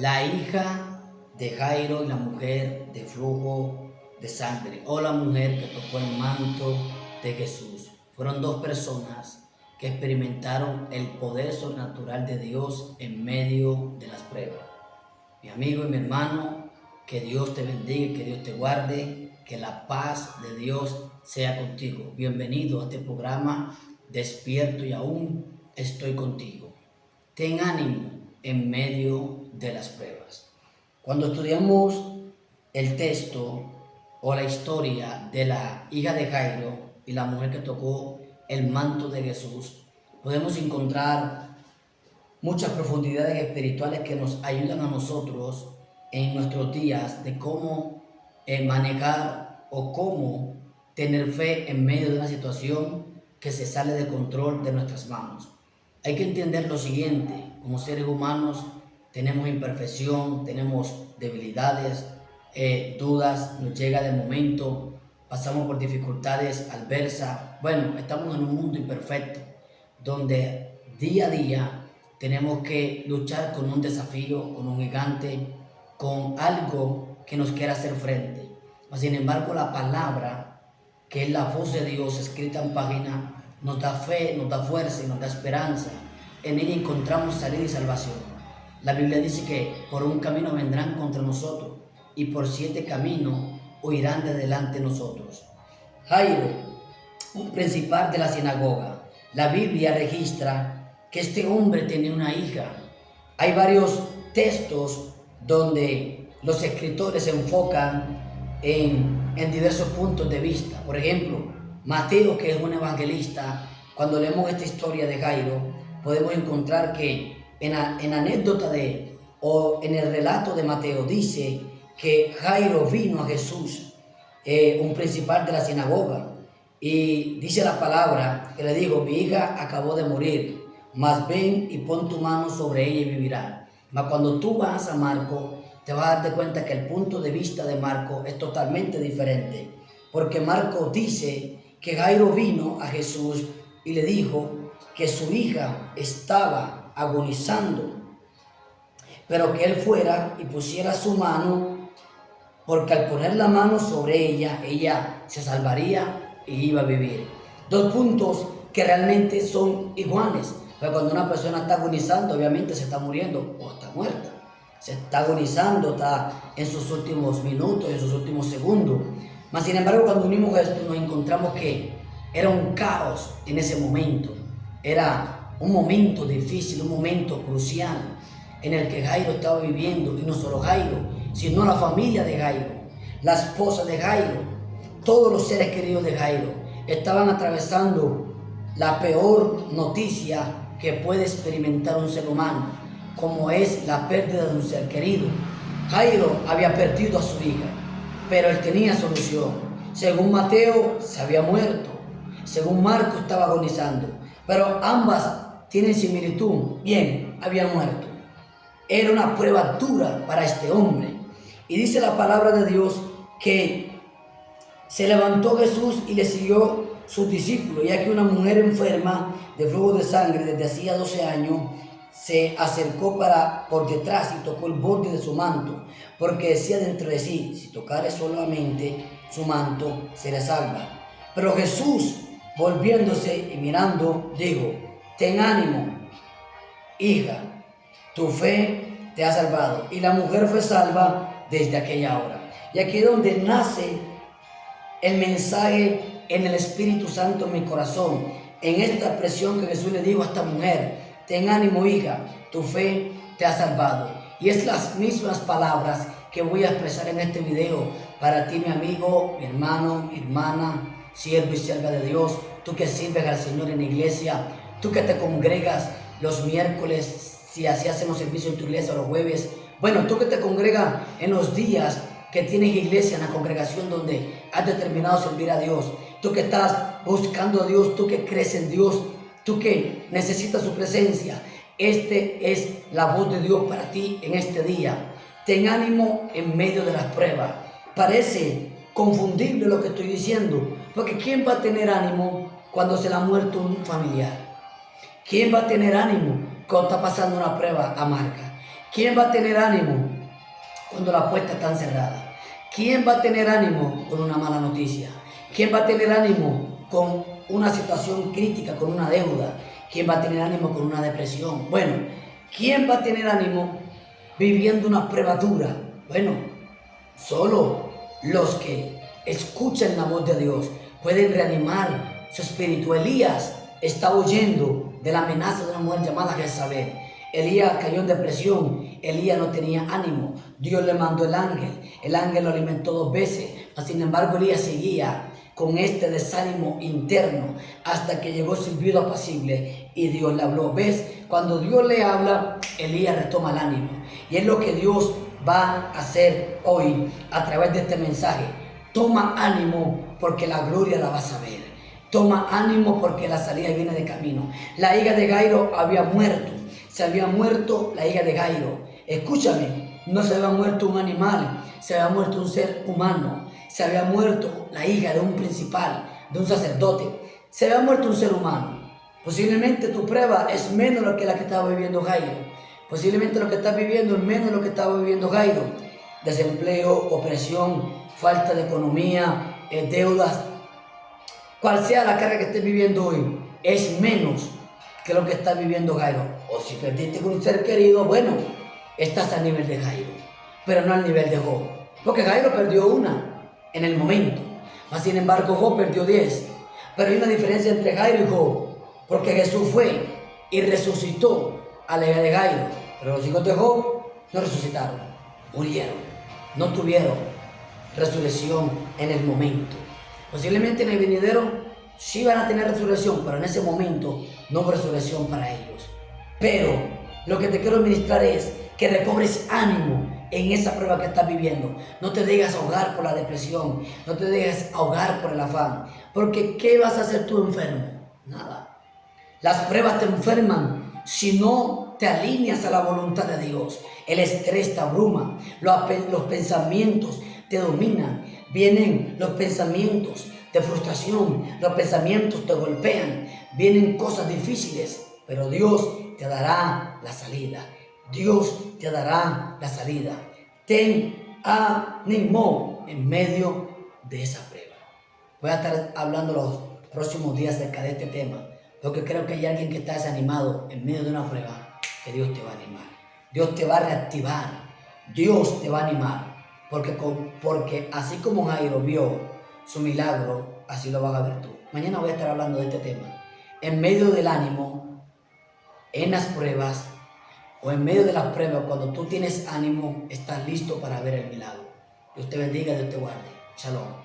la hija de Jairo y la mujer de flujo de sangre, o la mujer que tocó el manto de Jesús. Fueron dos personas que experimentaron el poder sobrenatural de Dios en medio de las pruebas. Mi amigo y mi hermano, que Dios te bendiga, que Dios te guarde, que la paz de Dios sea contigo. Bienvenido a este programa, Despierto y aún estoy contigo. Ten ánimo en medio de las pruebas. Cuando estudiamos el texto o la historia de la hija de Jairo y la mujer que tocó el manto de Jesús, podemos encontrar muchas profundidades espirituales que nos ayudan a nosotros en nuestros días de cómo manejar o cómo tener fe en medio de una situación que se sale de control de nuestras manos. Hay que entender lo siguiente: como seres humanos tenemos imperfección, tenemos debilidades, dudas, nos llega de momento, pasamos por dificultades adversas. Bueno, estamos en un mundo imperfecto donde día a día tenemos que luchar con un desafío, con un gigante, con algo que nos quiera hacer frente. Sin embargo, la palabra, que es la voz de Dios escrita en página, nos da fe, nos da fuerza y nos da esperanza. En ella encontramos salida y salvación. La Biblia dice que por un camino vendrán contra nosotros y por 7 caminos huirán de delante de nosotros. Jairo, un principal de la sinagoga. La Biblia registra que este hombre tenía una hija. Hay varios textos donde los escritores se enfocan en diversos puntos de vista. Por ejemplo, Mateo, que es un evangelista, cuando leemos esta historia de Jairo, podemos encontrar que en anécdota o en el relato de Mateo dice que Jairo vino a Jesús, un principal de la sinagoga, y dice la palabra que le dijo: mi hija acabó de morir, mas ven y pon tu mano sobre ella y vivirá. Mas cuando tú vas a Marco, te vas a darte cuenta que el punto de vista de Marco es totalmente diferente, porque Marco dice que Jairo vino a Jesús y le dijo que su hija estaba agonizando, pero que él fuera y pusiera su mano, porque al poner la mano sobre ella, ella se salvaría y iba a vivir. Dos puntos que realmente son iguales. Pero cuando una persona está agonizando, obviamente se está muriendo o está muerta. Se está agonizando, está en sus últimos minutos, en sus últimos segundos. Mas sin embargo, cuando unimos esto, nos encontramos que era un caos en ese momento. Era un momento difícil, un momento crucial en el que Jairo estaba viviendo. Y no solo Jairo, sino la familia de Jairo, la esposa de Jairo, todos los seres queridos de Jairo estaban atravesando la peor noticia que puede experimentar un ser humano, como es la pérdida de un ser querido. Jairo había perdido a su hija, pero él tenía solución. Según Mateo, se había muerto. Según Marco, estaba agonizando. Pero ambas tienen similitud. Bien, había muerto. Era una prueba dura para este hombre. Y dice la palabra de Dios que se levantó Jesús y le siguió sus discípulos, ya que una mujer enferma de flujo de sangre desde hacía 12 años se acercó por detrás y tocó el borde de su manto, porque decía dentro de sí: si tocare solamente su manto, será salva. Pero Jesús, volviéndose y mirando, dijo: ten ánimo, hija, tu fe te ha salvado. Y la mujer fue salva desde aquella hora. Y aquí es donde nace el mensaje en el Espíritu Santo en mi corazón, en esta expresión que Jesús le dijo a esta mujer: ten ánimo, hija, tu fe te ha salvado. Y es las mismas palabras que voy a expresar en este video para ti, mi amigo, mi hermano, mi hermana, siervo y sierva de Dios, tú que sirves al Señor en la iglesia, tú que te congregas los miércoles, si así hacemos servicio en tu iglesia, los jueves. Bueno, tú que te congregas en los días que tienes iglesia, en la congregación donde has determinado servir a Dios, tú que estás buscando a Dios, tú que crees en Dios, tú que necesitas su presencia. Este es la voz de Dios para ti en este día. Ten ánimo en medio de las pruebas. Parece confundible lo que estoy diciendo, porque ¿quién va a tener ánimo cuando se le ha muerto un familiar? ¿Quién va a tener ánimo cuando está pasando una prueba amarga? ¿Quién va a tener ánimo cuando las puertas están cerradas? ¿Quién va a tener ánimo con una mala noticia? ¿Quién va a tener ánimo con una situación crítica, con una deuda? ¿Quién va a tener ánimo con una depresión? Bueno, ¿quién va a tener ánimo viviendo una prueba dura? Bueno, solo los que escuchan la voz de Dios pueden reanimar su espíritu. Elías estaba huyendo de la amenaza de una mujer llamada Jezabel. Elías cayó en depresión, Elías no tenía ánimo, Dios le mandó el ángel lo alimentó 2 veces, mas sin embargo Elías seguía con este desánimo interno hasta que llegó el silbido apacible y Dios le habló. ¿Ves? Cuando Dios le habla, Elías retoma el ánimo, y es lo que Dios va a hacer hoy a través de este mensaje. Toma ánimo porque la gloria la vas a ver. Toma ánimo porque la salida viene de camino. La hija de Jairo había muerto. Se había muerto la hija de Jairo. Escúchame, no se había muerto un animal, se había muerto un ser humano. Se había muerto la hija de un principal, de un sacerdote. Se había muerto un ser humano. Posiblemente tu prueba es menos que la que estaba viviendo Jairo. Posiblemente lo que estás viviendo es menos de lo que estaba viviendo Jairo. Desempleo, opresión, falta de economía, deudas. Cual sea la carga que estés viviendo hoy, es menos que lo que está viviendo Jairo. O si perdiste con un ser querido, bueno, estás al nivel de Jairo, pero no al nivel de Job. Porque Jairo perdió una en el momento, mas sin embargo Job perdió 10. Pero hay una diferencia entre Jairo y Job, porque Jesús fue y resucitó a la hija de Jairo, pero los hijos de Job no resucitaron, murieron, no tuvieron resurrección en el momento. Posiblemente en el venidero sí van a tener resurrección, pero en ese momento no hubo resurrección para ellos. Pero lo que te quiero ministrar es que recobres ánimo en esa prueba que estás viviendo. No te dejes ahogar por la depresión, no te dejes ahogar por el afán, porque ¿qué vas a hacer tú enfermo? Nada. Las pruebas te enferman si no te alineas a la voluntad de Dios. El estrés te abruma, los pensamientos te dominan, vienen los pensamientos de frustración, los pensamientos te golpean, vienen cosas difíciles, pero Dios te dará la salida. Dios te dará la salida. Ten ánimo en medio de esa prueba. Voy a estar hablando los próximos días acerca de este tema, porque creo que hay alguien que está desanimado en medio de una prueba, que Dios te va a animar. Dios te va a reactivar. Dios te va a animar. Porque así como Jairo vio su milagro, así lo vas a ver tú. Mañana voy a estar hablando de este tema. En medio del ánimo, en las pruebas, o en medio de las pruebas, cuando tú tienes ánimo, estás listo para ver el milagro. Dios te bendiga, Dios te guarde. Shalom.